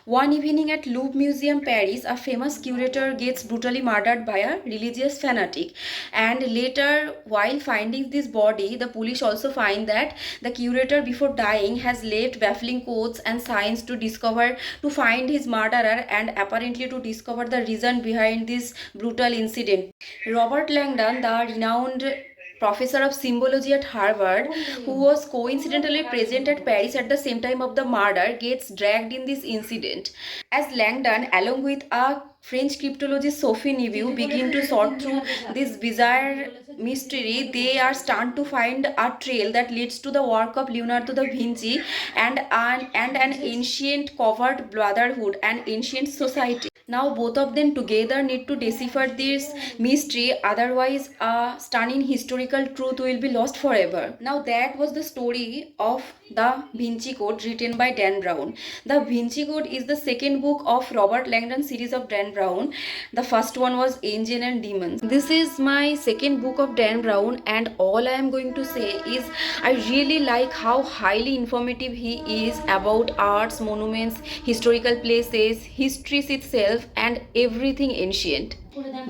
One evening at Louvre Museum, Paris, a famous curator gets brutally murdered by a religious fanatic. And later, while finding this body, the police also find that the curator, before dying, has left baffling codes and signs to find his murderer and apparently to discover the reason behind this brutal incident. Robert Langdon, the renowned professor of symbology at Harvard, who was coincidentally present at Paris at the same time of the murder, gets dragged in this incident. As Langdon, along with a French cryptologist Sophie Neveu, begin to sort through this bizarre mystery, they are stunned to find a trail that leads to the work of Leonardo da Vinci and an ancient covert brotherhood and ancient society. Now both of them together need to decipher this mystery, otherwise a stunning historical truth will be lost forever. Now that was the story of the Vinci Code written by Dan Brown. The Vinci Code is the second book of Robert Langdon series of Dan Brown. The first one was Angel and Demons. This is my second book of Dan Brown, and all I am going to say is I really like how highly informative he is about arts, monuments, historical places, histories itself, and everything ancient.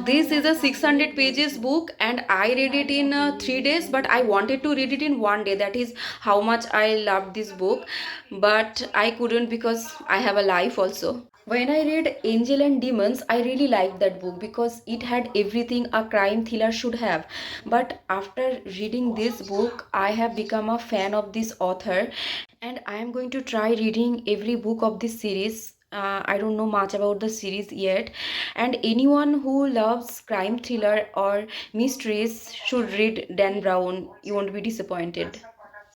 This is a 600 pages book and I read it in 3 days, but I wanted to read it in 1 day. That is how much I loved this book, but I couldn't because I have a life also. When I read Angel and Demons, I really liked that book because it had everything a crime thriller should have. But after reading this book, I have become a fan of this author and I am going to try reading every book of this series. I don't know much about the series yet, and anyone who loves crime thriller or mysteries should read Dan Brown. You won't be disappointed.